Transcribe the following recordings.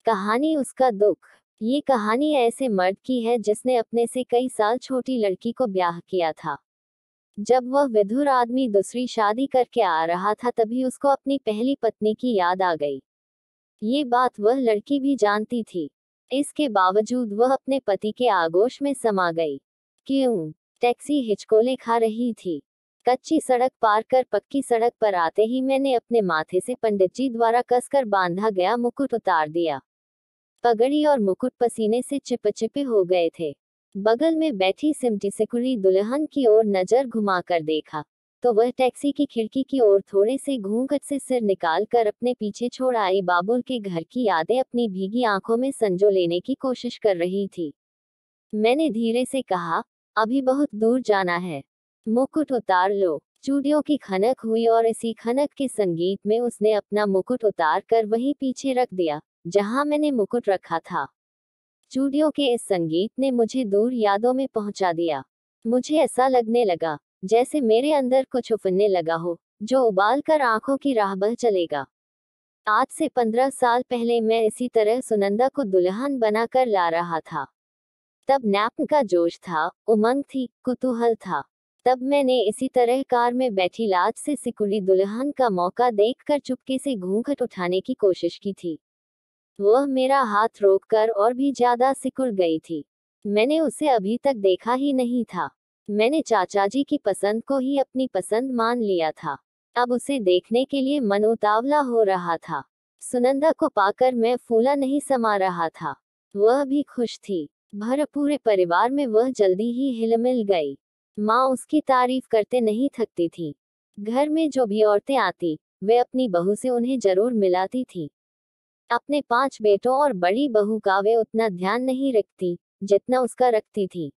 कहानी उसका दुख। ये कहानी ऐसे मर्द की है जिसने अपने से कई साल छोटी लड़की को ब्याह किया था। जब वह विधुर आदमी दूसरी शादी करके आ रहा था तभी उसको अपनी पहली पत्नी की याद आ गई। ये बात वह लड़की भी जानती थी। इसके बावजूद वह अपने पति के आगोश में समा गई। क्यों? टैक्सी हिचकोले खा रही थी। कच्ची सड़क पार कर पक्की सड़क पर आते ही मैंने अपने माथे से पंडित जी द्वारा कसकर बांधा गया मुकुट उतार दिया। पगड़ी और मुकुट पसीने से चिपचिपे हो गए थे। बगल में बैठी सिमटी सिकुड़ी दुल्हन की ओर नजर घुमाकर देखा तो वह टैक्सी की खिड़की की ओर थोड़े से घूंघट से सिर निकाल कर अपने पीछे छोड़ आए बाबुल के घर की यादें अपनी भीगी आंखों में संजो लेने की कोशिश कर रही थी। मैंने धीरे से कहा, अभी बहुत दूर जाना है, मुकुट उतार लो। चूड़ियों की खनक हुई और इसी खनक के संगीत में उसने अपना मुकुट उतार कर वहीं पीछे रख दिया जहां मैंने मुकुट रखा था। चूड़ियों के इस संगीत ने मुझे दूर यादों में पहुंचा दिया। मुझे ऐसा लगने लगा जैसे मेरे अंदर कुछ उफनने लगा हो जो उबाल कर आंखों की राह बह चलेगा। आज से 15 साल पहले मैं इसी तरह सुनंदा को दुल्हन बनाकर ला रहा था। तब नैप का जोश था, उमंग थी, कुतूहल था। तब मैंने इसी तरह कार में बैठी लाज से सिकुड़ी दुल्हन का मौका देखकर चुपके से घूंघट उठाने की कोशिश की थी। वह मेरा हाथ रोककर और भी ज्यादा सिकुड़ गई थी। मैंने उसे अभी तक देखा ही नहीं था। मैंने चाचा जी की पसंद को ही अपनी पसंद मान लिया था। अब उसे देखने के लिए मन उतावला हो रहा था। सुनंदा को पाकर मैं फूला नहीं समा रहा था। वह भी खुश थी। भर पूरे परिवार में वह जल्दी ही हिलमिल गई। माँ उसकी तारीफ करते नहीं थकती थी। घर में जो भी औरतें आती वे अपनी बहू से उन्हें जरूर मिलाती थी। अपने 5 बेटों और बड़ी बहू का वे उतना ध्यान नहीं रखती जितना उसका रखती थी।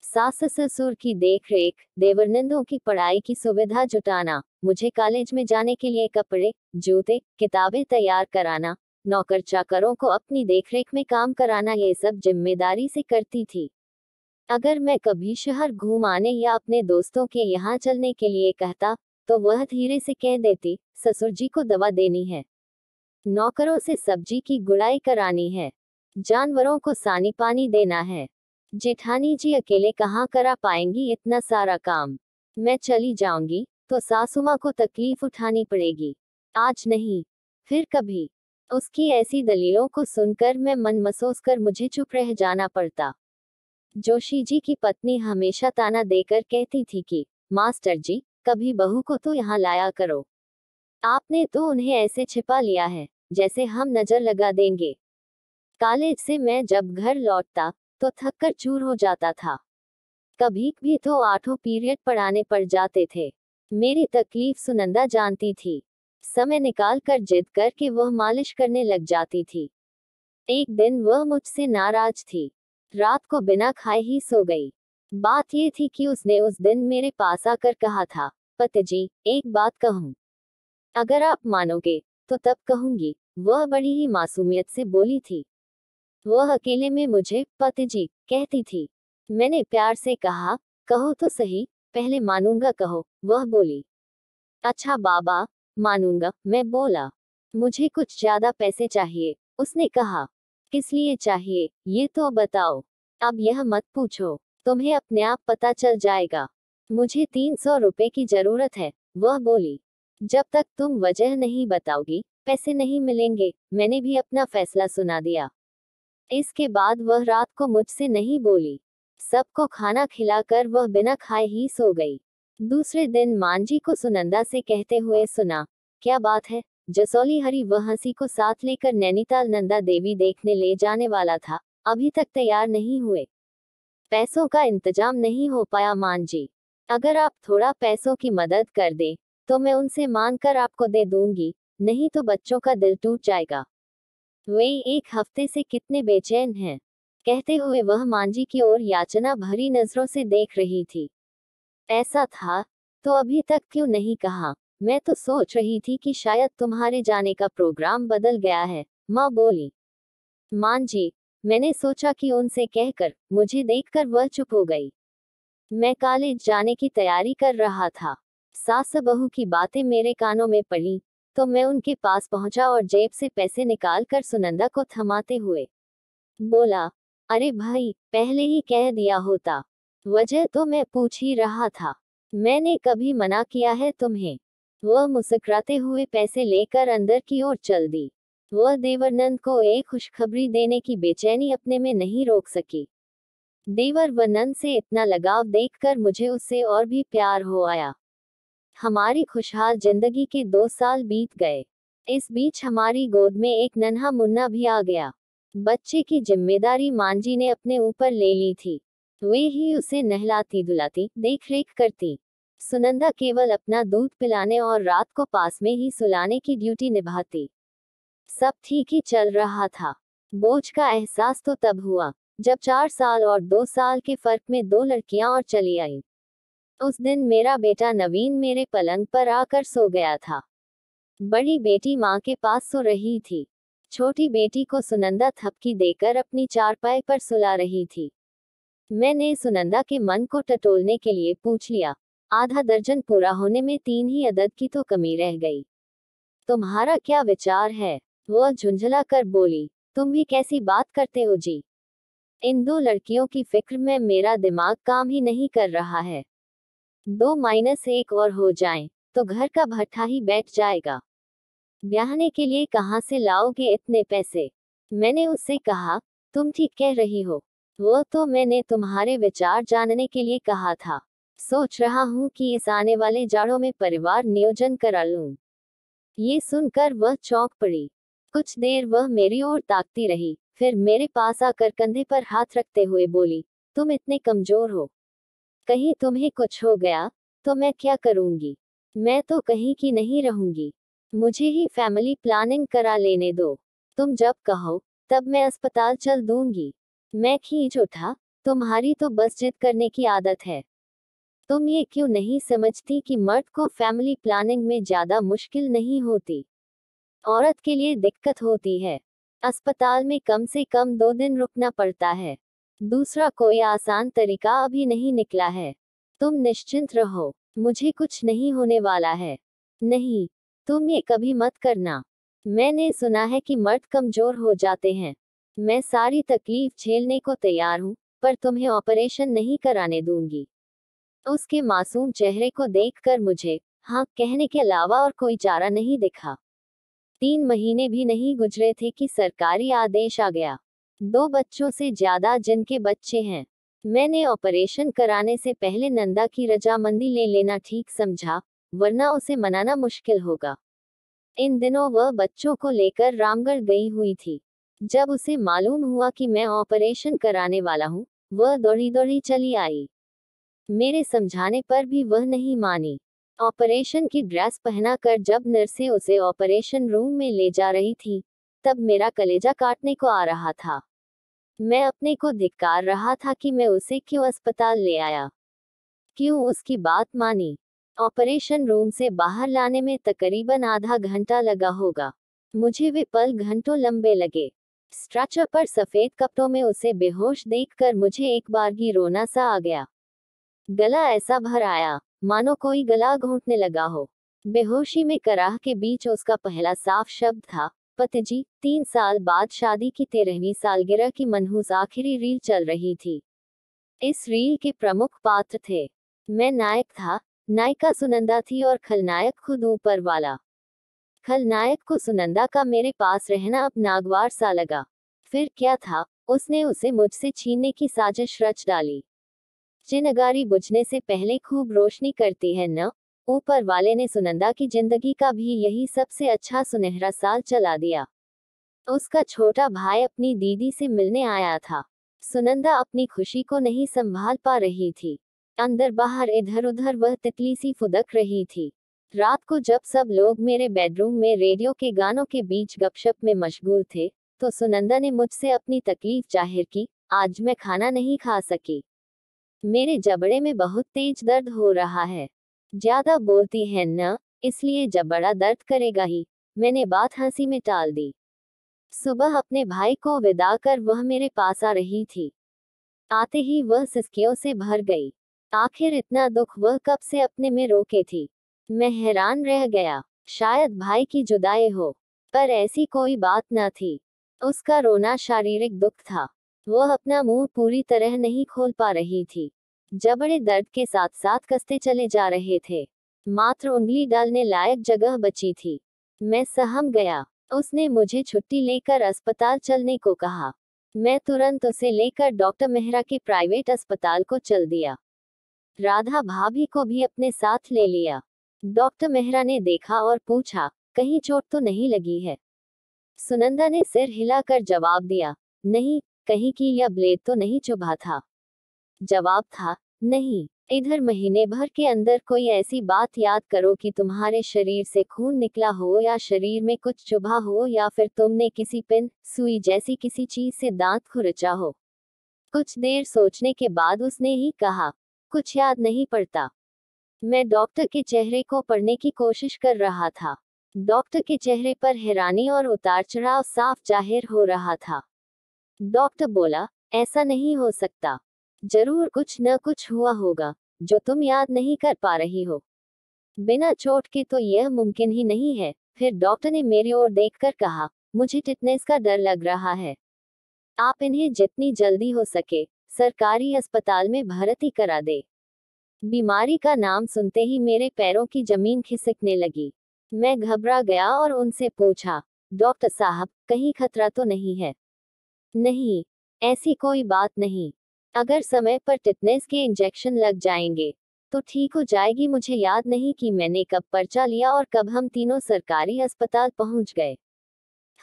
सास ससुर की देखरेख, देवरनंदों की पढ़ाई की सुविधा जुटाना, मुझे कॉलेज में जाने के लिए कपड़े, जूते, किताबें तैयार कराना, नौकर चाकरों को अपनी देखरेख में काम कराना, ये सब जिम्मेदारी से करती थी। अगर मैं कभी शहर घूम आने या अपने दोस्तों के यहाँ चलने के लिए कहता तो वह धीरे से कह देती, ससुर जी को दवा देनी है, नौकरों से सब्जी की गुड़ाई करानी है, जानवरों को सानी पानी देना है। जेठानी जी अकेले कहाँ करा पाएंगी इतना सारा काम। मैं चली जाऊंगी तो सासुमा को तकलीफ उठानी पड़ेगी। आज नहीं, फिर कभी। उसकी ऐसी दलीलों को सुनकर मैं मन मसोस कर मुझे चुप रह जाना पड़ता। जोशी जी की पत्नी हमेशा ताना देकर कहती थी कि मास्टर जी, कभी बहू को तो यहाँ लाया करो। आपने तो उन्हें ऐसे छिपा लिया है जैसे हम नजर लगा देंगे। कॉलेज से मैं जब घर लौटता तो थक कर चूर हो जाता था। कभी भी तो 8 पीरियड पढ़ाने पड़ जाते थे। मेरी तकलीफ सुनंदा जानती थी। समय निकाल कर जिद करके वह मालिश करने लग जाती थी। एक दिन वह मुझसे नाराज थी। रात को बिना खाए ही सो गई। बात ये थी कि उसने उस दिन मेरे पास आकर कहा था, पति जी, एक बात कहूं, अगर आप मानोगे तो तब कहूंगी। वह बड़ी ही मासूमियत से बोली थी। वह अकेले में मुझे पति जी कहती थी। मैंने प्यार से कहा, कहो तो सही, पहले मानूंगा कहो। वह बोली, अच्छा बाबा, मानूंगा। मैं बोला, मुझे कुछ ज्यादा पैसे चाहिए। उसने कहा, किस लिए चाहिए ये तो बताओ। अब यह मत पूछो, तुम्हें अपने आप पता चल जाएगा। मुझे 300 रुपए की जरूरत है। वह बोली, जब तक तुम वजह नहीं बताओगी पैसे नहीं मिलेंगे। मैंने भी अपना फैसला सुना दिया। इसके बाद वह रात को मुझसे नहीं बोली। सबको खाना खिलाकर वह बिना खाए ही सो गई। दूसरे दिन मांझी को सुनंदा से कहते हुए सुना, क्या बात है जसौली हरी? वह हंसी को साथ लेकर नैनीताल नंदा देवी देखने ले जाने वाला था, अभी तक तैयार नहीं हुए। पैसों का इंतजाम नहीं हो पाया मांझी। अगर आप थोड़ा पैसों की मदद कर दें तो मैं उनसे मांग कर आपको दे दूंगी, नहीं तो बच्चों का दिल टूट जाएगा। वे 1 हफ्ते से कितने बेचैन हैं। कहते हुए वह मांझी की ओर याचना भरी नजरों से देख रही थी। ऐसा था तो अभी तक क्यों नहीं कहा? मैं तो सोच रही थी कि शायद तुम्हारे जाने का प्रोग्राम बदल गया है, माँ बोली। मांझी, मैंने सोचा कि उनसे कहकर, मुझे देखकर वह चुप हो गई। मैं कॉलेज जाने की तैयारी कर रहा था। सास बहू की बातें मेरे कानों में पड़ी। तो मैं उनके पास पहुंचा और जेब से पैसे निकाल कर सुनंदा को थमाते हुए बोला, अरे भाई, पहले ही कह दिया होता। वजह तो मैं पूछ ही रहा था। मैंने कभी मना किया है तुम्हें? वह मुस्कुराते हुए पैसे लेकर अंदर की ओर चल दी। वह देवरनंद को एक खुशखबरी देने की बेचैनी अपने में नहीं रोक सकी। देवर व नंद से इतना लगाव देखकर मुझे उससे और भी प्यार हो आया। हमारी खुशहाल जिंदगी के 2 साल बीत गए। इस बीच हमारी गोद में एक नन्हा मुन्ना भी आ गया। बच्चे की जिम्मेदारी मांझी ने अपने ऊपर ले ली थी। वे ही उसे नहलाती धुलाती, देख रेख करती। सुनंदा केवल अपना दूध पिलाने और रात को पास में ही सुलाने की ड्यूटी निभाती। सब ठीक ही चल रहा था। बोझ का एहसास तो तब हुआ जब 4 साल और 2 साल के फर्क में 2 लड़कियां और चली आईं। उस दिन मेरा बेटा नवीन मेरे पलंग पर आकर सो गया था। बड़ी बेटी माँ के पास सो रही थी। छोटी बेटी को सुनंदा थपकी देकर अपनी चारपाई पर सुला रही थी। मैंने सुनंदा के मन को टटोलने के लिए पूछ लिया, आधा दर्जन पूरा होने में 3 ही अदद की तो कमी रह गई। तुम्हारा क्या विचार है? वह झुंझला कर बोली, तुम भी कैसी बात करते हो जी? इन 2 लड़कियों की फिक्र में मेरा दिमाग काम ही नहीं कर रहा है। 2-1 और हो जाएं, तो घर का भट्ठा ही बैठ जाएगा। ब्याहने के लिए कहाँ से लाओगे इतने पैसे? मैंने उससे कहा, तुम ठीक कह रही हो। वो तो मैंने तुम्हारे विचार जानने के लिए कहा था। सोच रहा हूँ कि इस आने वाले जाड़ों में परिवार नियोजन करा लूं। ये सुनकर वह चौंक पड़ी। कुछ देर वह मेरी ओर ताकती रही, फिर मेरे पास आकर कंधे पर हाथ रखते हुए बोली, तुम इतने कमजोर हो, कहीं तुम्हें कुछ हो गया तो मैं क्या करूंगी? मैं तो कहीं की नहीं रहूंगी। मुझे ही फैमिली प्लानिंग करा लेने दो। तुम जब कहो तब मैं अस्पताल चल दूंगी। मैं खींच उठा, तुम्हारी तो बस जिद करने की आदत है। तुम ये क्यों नहीं समझती कि मर्द को फैमिली प्लानिंग में ज्यादा मुश्किल नहीं होती, औरत के लिए दिक्कत होती है। अस्पताल में कम से कम 2 दिन रुकना पड़ता है। दूसरा कोई आसान तरीका अभी नहीं निकला है। तुम निश्चिंत रहो, मुझे कुछ नहीं होने वाला है। नहीं, तुम ये कभी मत करना। मैंने सुना है कि मर्द कमजोर हो जाते हैं। मैं सारी तकलीफ झेलने को तैयार हूँ, पर तुम्हें ऑपरेशन नहीं कराने दूंगी। उसके मासूम चेहरे को देखकर मुझे हाँ कहने के अलावा और कोई चारा नहीं दिखा। 3 महीने भी नहीं गुजरे थे कि सरकारी आदेश आ गया। 2 बच्चों से ज्यादा जिनके बच्चे हैं। मैंने ऑपरेशन कराने से पहले नंदा की रजामंदी ले लेना ठीक समझा, वरना उसे मनाना मुश्किल होगा। इन दिनों वह बच्चों को लेकर रामगढ़ गई हुई थी। जब उसे मालूम हुआ कि मैं ऑपरेशन कराने वाला हूँ, वह दौड़ी दौड़ी चली आई। मेरे समझाने पर भी वह नहीं मानी। ऑपरेशन की ड्रेस पहनाकर जब नर्सें उसे ऑपरेशन रूम में ले जा रही थी, तब मेरा कलेजा काटने को आ रहा था। मैं अपने को धिक्कार रहा था कि मैं उसे क्यों अस्पताल ले आया, क्यों उसकी बात मानी। ऑपरेशन रूम से बाहर लाने में तकरीबन आधा घंटा लगा होगा। मुझे वे पल घंटों लंबे लगे। स्ट्रेचर पर सफेद कपड़ों में उसे बेहोश देखकर मुझे एक बारगी रोना सा आ गया। गला ऐसा भर आया मानो कोई गला घोंटने लगा हो। बेहोशी में कराह के बीच उसका पहला साफ शब्द था, पतिजी। 3 साल बाद शादी की 13वीं सालगिरह की मनहूस आखिरी रील चल रही थी। इस रील के प्रमुख पात्र थे। मैं नायक था, नायिका सुनंदा थी और खलनायक खुद ऊपर वाला। खलनायक को सुनंदा का मेरे पास रहना अब नागवार सा लगा। फिर क्या था, उसने उसे मुझसे छीनने की साजिश रच डाली। चिनगारी बुझने से पहले खूब रोशनी करती है न। ऊपर वाले ने सुनंदा की जिंदगी का भी यही सबसे अच्छा सुनहरा साल चला दिया। उसका छोटा भाई अपनी दीदी से मिलने आया था। सुनंदा अपनी खुशी को नहीं संभाल पा रही थी। अंदर बाहर इधर उधर वह तितली सी फुदक रही थी। रात को जब सब लोग मेरे बेडरूम में रेडियो के गानों के बीच गपशप में मशगूल थे, तो सुनंदा ने मुझसे अपनी तकलीफ जाहिर की, आज मैं खाना नहीं खा सकी। मेरे जबड़े में बहुत तेज दर्द हो रहा है। ज्यादा बोलती है न, इसलिए जबड़ा दर्द करेगा ही। मैंने बात हंसी में टाल दी। सुबह अपने भाई को विदा कर वह मेरे पास आ रही थी। आते ही वह सिसकियों से भर गई। आखिर इतना दुख वह कब से अपने में रोके थी। मैं हैरान रह गया। शायद भाई की जुदाई हो, पर ऐसी कोई बात न थी। उसका रोना शारीरिक दुख था। वह अपना मुंह पूरी तरह नहीं खोल पा रही थी। जबड़े दर्द के साथ साथ कसते चले जा रहे थे। मात्र उंगली डालने लायक जगह बची थी। मैं सहम गया। उसने मुझे छुट्टी लेकर अस्पताल चलने को कहा। मैं तुरंत उसे लेकर डॉक्टर मेहरा के प्राइवेट अस्पताल को चल दिया। राधा भाभी को भी अपने साथ ले लिया। डॉक्टर मेहरा ने देखा और पूछा, कहीं चोट तो नहीं लगी है? सुनंदा ने सिर हिलाकर जवाब दिया, नहीं, कहीं की या ब्लेड तो नहीं चुभा था? जवाब था, नहीं। इधर महीने भर के अंदर कोई ऐसी बात याद करो कि तुम्हारे शरीर से खून निकला हो या शरीर में कुछ चुभा हो या फिर तुमने किसी पिन, सुई जैसी किसी चीज से दांत खुरचा हो। कुछ देर सोचने के बाद उसने ही कहा, कुछ याद नहीं पड़ता। मैं डॉक्टर के चेहरे को पढ़ने की कोशिश कर रहा था। डॉक्टर के चेहरे पर हैरानी और उतार चढ़ाव साफ जाहिर हो रहा था। डॉक्टर बोला, ऐसा नहीं हो सकता। जरूर कुछ न कुछ हुआ होगा जो तुम याद नहीं कर पा रही हो। बिना चोट के तो यह मुमकिन ही नहीं है। फिर डॉक्टर ने मेरी ओर देखकर कहा, मुझे टिटनेस का डर लग रहा है। आप इन्हें जितनी जल्दी हो सके सरकारी अस्पताल में भर्ती करा दे। बीमारी का नाम सुनते ही मेरे पैरों की जमीन खिसकने लगी। मैं घबरा गया और उनसे पूछा, डॉक्टर साहब, कहीं खतरा तो नहीं है? नहीं, ऐसी कोई बात नहीं। अगर समय पर टिटनेस के इंजेक्शन लग जाएंगे तो ठीक हो जाएगी। मुझे याद नहीं कि मैंने कब पर्चा लिया और कब हम तीनों सरकारी अस्पताल पहुंच गए।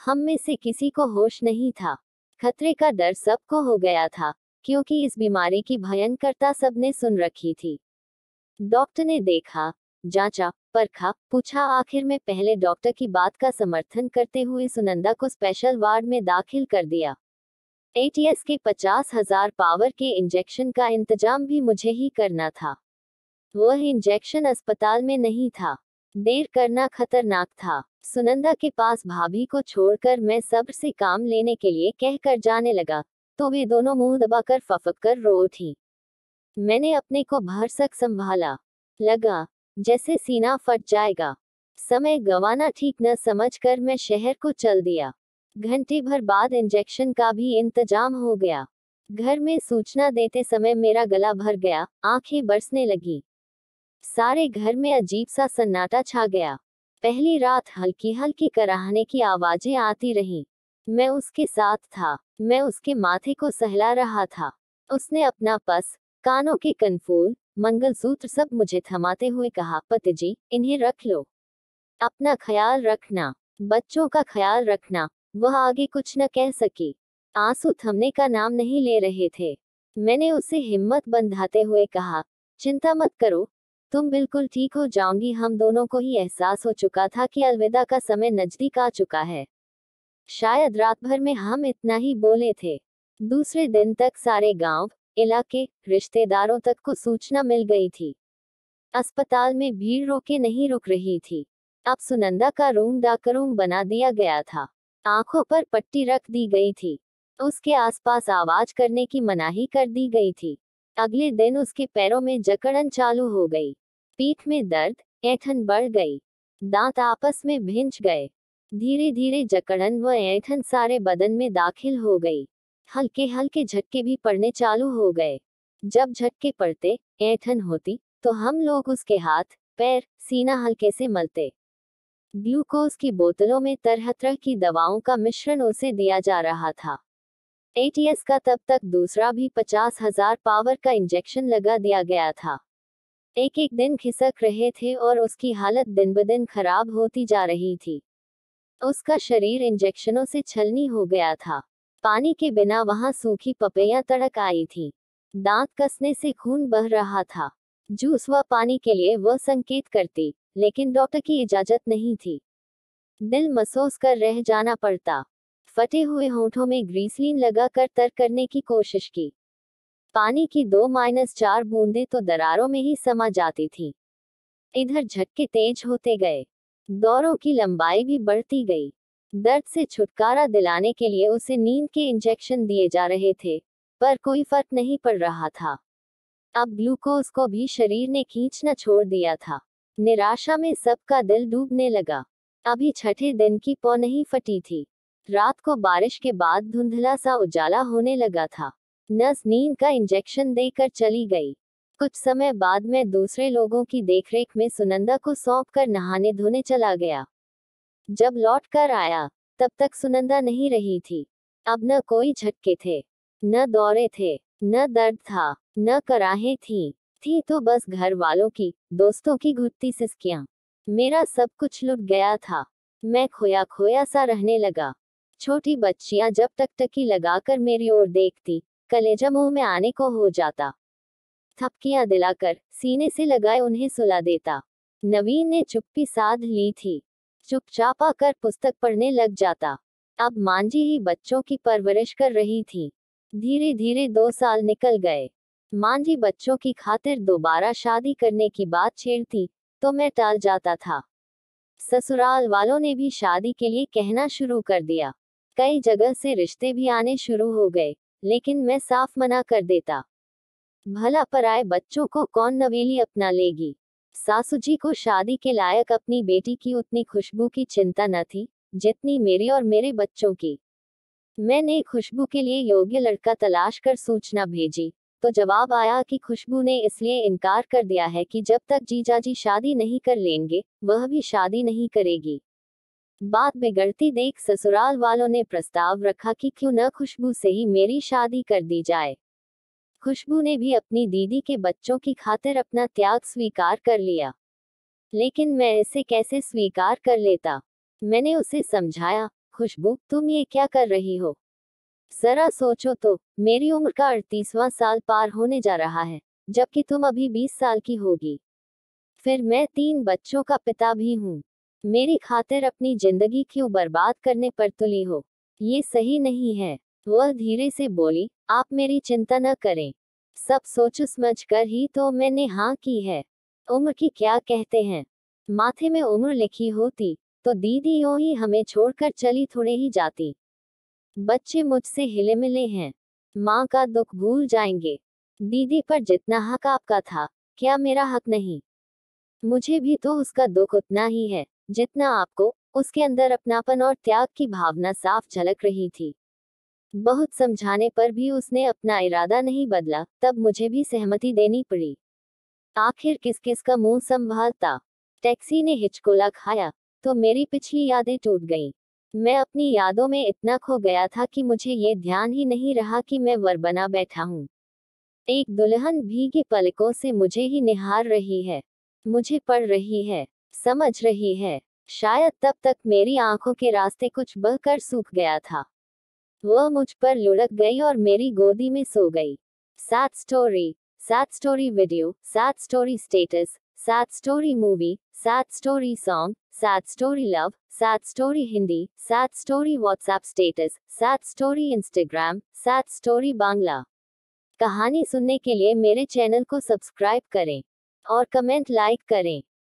हम में से किसी को होश नहीं था। खतरे का डर सबको हो गया था, क्योंकि इस बीमारी की भयंकरता सबने सुन रखी थी। डॉक्टर ने देखा, जांचा, परखा, पूछा, आखिर में पहले डॉक्टर की बात का समर्थन करते हुए सुनंदा को स्पेशल वार्ड में दाखिल कर दिया। एटीएस के 50,000 पावर के इंजेक्शन का इंतजाम भी मुझे ही करना था। वह इंजेक्शन अस्पताल में नहीं था। देर करना खतरनाक था। सुनंदा के पास भाभी को छोड़कर मैं सब्र से काम लेने के लिए कहकर जाने लगा, तो वे दोनों मुंह दबाकर फफक कर रो थी। मैंने अपने को भरसक संभाला। लगा जैसे सीना फट जाएगा। समय गंवाना ठीक न समझकर मैं शहर को चल दिया। घंटे भर बाद इंजेक्शन का भी इंतजाम हो गया। घर में सूचना देते समय मेरा गला भर गया, आंखें बरसने लगी। सारे घर में अजीब सा सन्नाटा छा गया। पहली रात हल्की हल्की कराहने की आवाजें आती रहीं। मैं उसके साथ था। मैं उसके माथे को सहला रहा था। उसने अपना पस, कानों के कनफूल, मंगलसूत्र सब मुझे थमाते हुए कहा, पतिजी, इन्हें रख लो। अपना ख्याल रखना, बच्चों का ख्याल रखना। वह आगे कुछ न कह सकी। आंसू थमने का नाम नहीं ले रहे थे। मैंने उसे हिम्मत बंधाते हुए कहा, चिंता मत करो, तुम बिल्कुल ठीक हो जाओगी। हम दोनों को ही एहसास हो चुका था कि अलविदा का समय नजदीक आ चुका है। शायद रात भर में हम इतना ही बोले थे। दूसरे दिन तक सारे गांव, इलाके, रिश्तेदारों तक को सूचना मिल गई थी। अस्पताल में भीड़ रोके नहीं रुक रही थी। अब सुनंदा का रूम डाकरूम बना दिया गया था। आंखों पर पट्टी रख दी गई थी। उसके आसपास आवाज करने की मनाही कर दी गई थी। अगले दिन उसके पैरों में जकड़न चालू हो गई। पीठ में दर्द, ऐंठन बढ़ गई। दांत आपस में भिंच गए। धीरे धीरे जकड़न व ऐंठन सारे बदन में दाखिल हो गई। हल्के हल्के झटके भी पड़ने चालू हो गए। जब झटके पड़ते, ऐंठन होती, तो हम लोग उसके हाथ, पैर, सीना हल्के से मलते। ग्लूकोज की बोतलों में तरह तरह की दवाओं का मिश्रण उसे दिया जा रहा था। एटीएस का तब तक दूसरा भी 50,000 पावर का इंजेक्शन लगा दिया गया था। एक एक दिन खिसक रहे थे और उसकी हालत दिन ब दिन खराब होती जा रही थी। उसका शरीर इंजेक्शनों से छलनी हो गया था। पानी के बिना वहां सूखी पपैयां तड़क आई थी। दांत कसने से खून बह रहा था। जूस व पानी के लिए वह संकेत करती, लेकिन डॉक्टर की इजाजत नहीं थी। दिल महसूस कर रह जाना पड़ता। फटे हुए होठों में ग्रीसलीन लगाकर तर करने की कोशिश की। पानी की 2-4 बूंदें तो दरारों में ही समा जाती थीं। इधर झटके तेज होते गए। दौरों की लंबाई भी बढ़ती गई। दर्द से छुटकारा दिलाने के लिए उसे नींद के इंजेक्शन दिए जा रहे थे, पर कोई फर्क नहीं पड़ रहा था। अब ग्लूकोज को भी शरीर ने खींचना छोड़ दिया था। निराशा में सबका दिल डूबने लगा। अभी छठे दिन की पौ नहीं फटी थी। रात को बारिश के बाद धुंधला सा उजाला होने लगा था। नर्स नींद का इंजेक्शन देकर चली गई। कुछ समय बाद मैं दूसरे लोगों की देखरेख में सुनंदा को सौंपकर नहाने धोने चला गया। जब लौट कर आया तब तक सुनंदा नहीं रही थी। अब न कोई झटके थे, न दौरे थे, न दर्द था, न कराहें थी तो बस घर वालों की, दोस्तों की घुटती सिसकियां। मेरा सब कुछ लुट गया था। मैं खोया खोया सा रहने लगा। छोटी बच्चियां जब टकटकी लगाकर मेरी ओर देखती, कलेजा मुंह में आने को हो जाता। थपकियां दिलाकर सीने से लगाए उन्हें सुला देता। नवीन ने चुप्पी साध ली थी। चुपचाप आकर पुस्तक पढ़ने लग जाता। अब मांझी ही बच्चों की परवरिश कर रही थी। धीरे धीरे 2 साल निकल गए। मांझी बच्चों की खातिर दोबारा शादी करने की बात छेड़ती तो मैं टाल जाता था। ससुराल वालों ने भी शादी के लिए कहना शुरू कर दिया। कई जगह से रिश्ते भी आने शुरू हो गए, लेकिन मैं साफ मना कर देता। भला पराए बच्चों को कौन नवेली अपना लेगी। सासू जी को शादी के लायक अपनी बेटी की उतनी खुशबू की चिंता न थी जितनी मेरी और मेरे बच्चों की। मैंने खुशबू के लिए योग्य लड़का तलाश कर सूचना भेजी तो जवाब आया कि खुशबू ने इसलिए इनकार कर दिया है कि जब तक जीजाजी शादी नहीं कर लेंगे वह भी शादी नहीं करेगी। बात बिगड़ती देख ससुराल वालों ने प्रस्ताव रखा कि क्यों न खुशबू से ही मेरी शादी कर दी जाए। खुशबू ने भी अपनी दीदी के बच्चों की खातिर अपना त्याग स्वीकार कर लिया। लेकिन मैं इसे कैसे स्वीकार कर लेता। मैंने उसे समझाया, खुशबू तुम ये क्या कर रही हो। जरा सोचो तो, मेरी उम्र का 38वां साल पार होने जा रहा है, जबकि तुम अभी 20 साल की होगी। फिर मैं 3 बच्चों का पिता भी हूँ। मेरी खातिर अपनी जिंदगी क्यों बर्बाद करने पर तुली हो। ये सही नहीं है। वह धीरे से बोली, आप मेरी चिंता न करें। सब सोच समझ कर ही तो मैंने हाँ की है। उम्र की क्या कहते हैं। माथे में उम्र लिखी होती तो दीदी यूं ही हमें छोड़कर चली थोड़े ही जाती। बच्चे मुझसे हिले मिले हैं। माँ का दुख भूल जाएंगे। दीदी पर जितना हक आपका था, क्या मेरा हक नहीं। मुझे भी तो उसका दुख उतना ही है जितना आपको। उसके अंदर अपनापन और त्याग की भावना साफ झलक रही थी। बहुत समझाने पर भी उसने अपना इरादा नहीं बदला। तब मुझे भी सहमति देनी पड़ी। आखिर किस किस का मुंह संभालता। टैक्सी ने हिचकोला खाया तो मेरी पिछली यादें टूट गईं। मैं अपनी यादों में इतना खो गया था कि मुझे ये ध्यान ही नहीं रहा कि मैं वर बना बैठा हूँ। एक दुल्हन भीगी पलकों से मुझे ही निहार रही है, मुझे पढ़ रही है, समझ रही है। शायद तब तक मेरी आंखों के रास्ते कुछ बहकर सूख गया था। वह मुझ पर लुढ़क गई और मेरी गोदी में सो गई। Sad story video, sad story status, sad story movie, sad story song, sad story love, sad story Hindi, sad story WhatsApp status, sad story Instagram, sad story Bangla. कहानी सुनने के लिए मेरे चैनल को सब्सक्राइब करें और कमेंट लाइक करें।